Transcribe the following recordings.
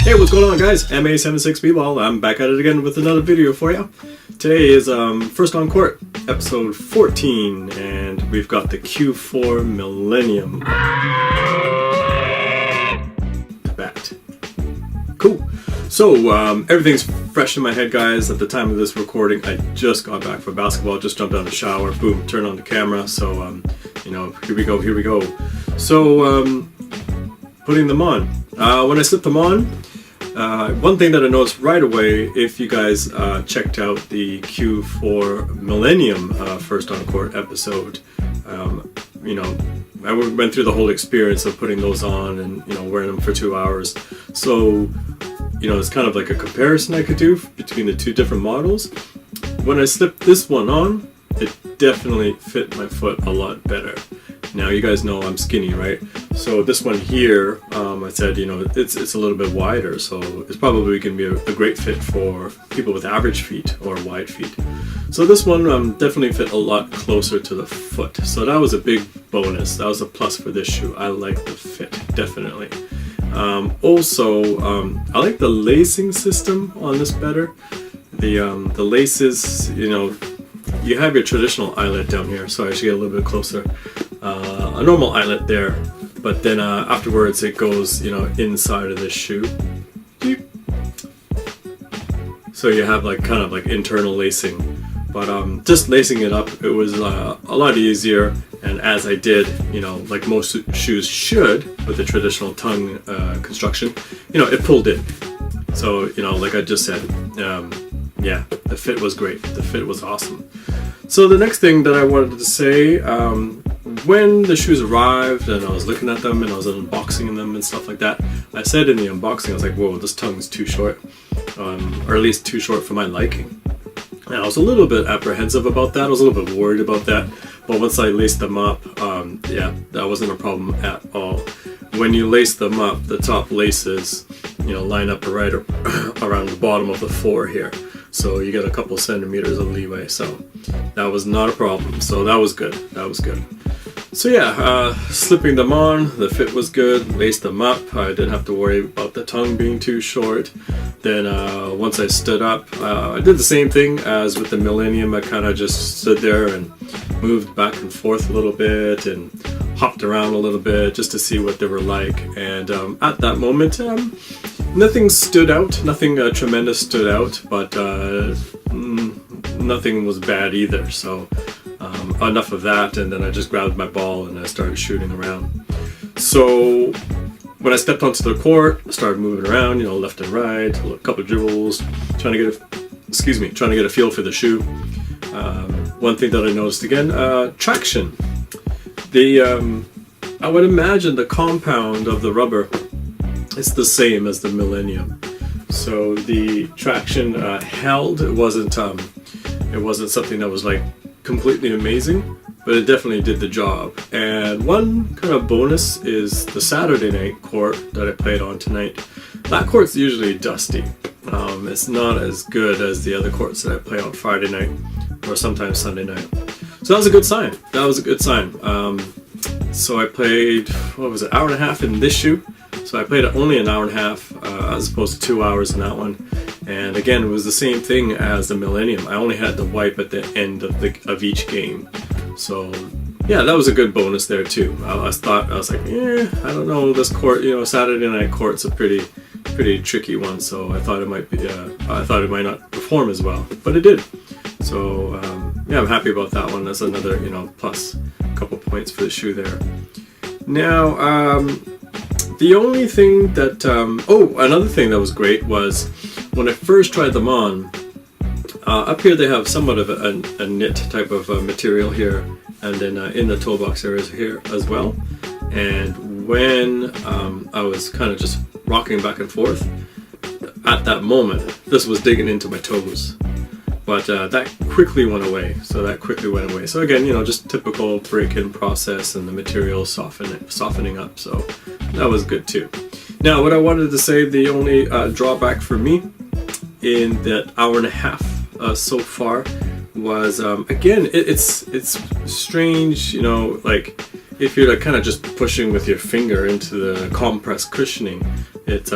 Hey, what's going on, guys? MA76B-Ball. I'm back at it again with another video for you. Today is First on Court, episode 14, and we've got the Q4 Millennium bat. Cool. So, everything's fresh in my head, guys. At the time of this recording, I just got back from basketball, just jumped out of the shower, boom, turned on the camera. So, here we go. So, putting them on. When I slip them on, one thing that I noticed right away, if you guys checked out the Q4 Millennium First on Court episode, I went through the whole experience of putting those on and wearing them for 2 hours. So it's kind of like a comparison I could do between the two different models. When I slipped this one on, it definitely fit my foot a lot better. Now you guys know I'm skinny, right? So this one here, I said, it's a little bit wider, so it's probably going to be a great fit for people with average feet or wide feet. So this one definitely fit a lot closer to the foot. So that was a big bonus. That was a plus for this shoe. I like the fit, definitely. Also, I like the lacing system on this better. The laces, you have your traditional eyelet down here, so I should get a little bit closer. A normal eyelet there, but then afterwards it goes, inside of this shoe. So you have kind of internal lacing, but just lacing it up, it was a lot easier. And as I did, like most shoes should with the traditional tongue construction, it pulled in. So like I just said, yeah, the fit was great. The fit was awesome. So the next thing that I wanted to say, when the shoes arrived and I was looking at them and I was unboxing them and stuff like that, I said in the unboxing, I was like, whoa, this tongue's too short, or at least too short for my liking. And I was a little bit apprehensive about that. I was a little bit worried about that. But once I laced them up, yeah, that wasn't a problem at all. When you lace them up, the top laces, line up right around the bottom of the floor here. So you get a couple centimeters of leeway. So that was not a problem. So that was good. So yeah, slipping them on, the fit was good, laced them up. I didn't have to worry about the tongue being too short. Then once I stood up, I did the same thing as with the Millennium. I kind of just stood there and moved back and forth a little bit and hopped around a little bit just to see what they were like. And at that moment, nothing stood out, nothing tremendous stood out, but nothing was bad either. So enough of that, and then I just grabbed my ball and I started shooting around. So when I stepped onto the court, I started moving around, left and right, a couple of dribbles, trying to get a feel for the shoe. One thing that I noticed again, traction. I would imagine the compound of the rubber is the same as the Millennium. So the traction held. It wasn't something that was completely amazing, but it definitely did the job. And one kind of bonus is the Saturday night court that I played on tonight. That court's usually dusty. It's not as good as the other courts that I play on Friday night or sometimes Sunday night. So that was a good sign. So I played, hour and a half in this shoe. So I played only an hour and a half as opposed to 2 hours in that one. And again, it was the same thing as the Millennium. I only had to wipe at the end of each game. So yeah, that was a good bonus there too. I was like, I don't know, this court, Saturday night court's a pretty tricky one. So I thought it might not perform as well, but it did. So yeah, I'm happy about that one. That's another plus a couple points for the shoe there. Now the only thing that another thing that was great was when I first tried them on. Up here they have somewhat of a knit type of material here, and then in the toe box areas here as well. And when I was kind of just rocking back and forth, at that moment, this was digging into my toes. But that quickly went away. So again, just typical break-in process and the material softening up. So that was good too. Now, what I wanted to say, the only drawback for me in that hour and a half so far was again, it's strange, if you're kind of just pushing with your finger into the compressed cushioning, it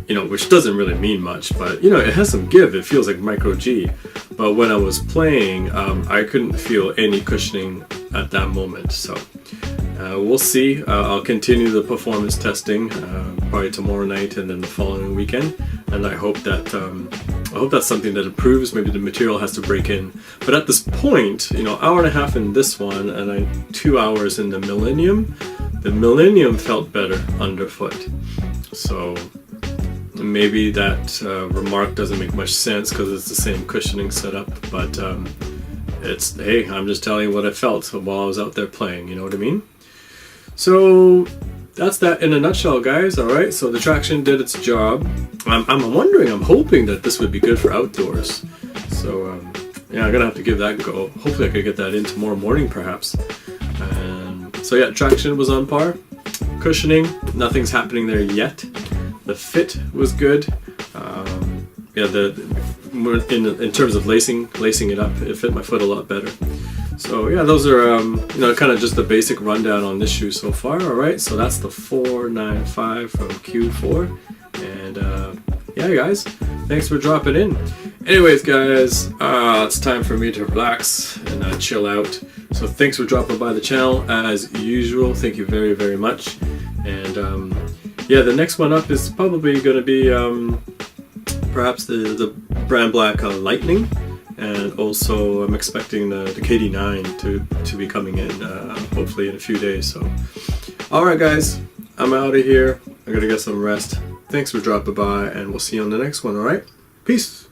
you know, which doesn't really mean much, but you know, it has some give. It feels like micro G. But when I was playing, I couldn't feel any cushioning at that moment. So we'll see. I'll continue the performance testing probably tomorrow night and then the following weekend, and I hope that's something that improves. Maybe the material has to break in. But at this point, you know, hour and a half in this one and 2 hours in the Millennium. The Millennium felt better underfoot. So maybe that remark doesn't make much sense because it's the same cushioning setup, but it's, hey, I'm just telling you what I felt while I was out there playing, you know what I mean? So that's that in a nutshell, guys. All right, so the traction did its job. I'm wondering, I'm hoping that this would be good for outdoors. So yeah, I'm gonna have to give that a go. Hopefully I could get that in tomorrow morning perhaps. And so yeah, traction was on par. Cushioning, nothing's happening there yet. The fit was good. Yeah, in terms of lacing it up, it fit my foot a lot better. So yeah, those are you know, kind of just the basic rundown on this shoe so far. All right, so that's the 495 from Q4, and yeah, guys, thanks for dropping in. Anyways, guys, it's time for me to relax and chill out. So thanks for dropping by the channel as usual. Thank you very, very much. And yeah, the next one up is probably going to be perhaps the Brand Black Lightning. And also I'm expecting the KD9 to be coming in hopefully in a few days. So alright guys, I'm out of here. I gotta get some rest. Thanks for dropping by, and we'll see you on the next one. Alright, peace.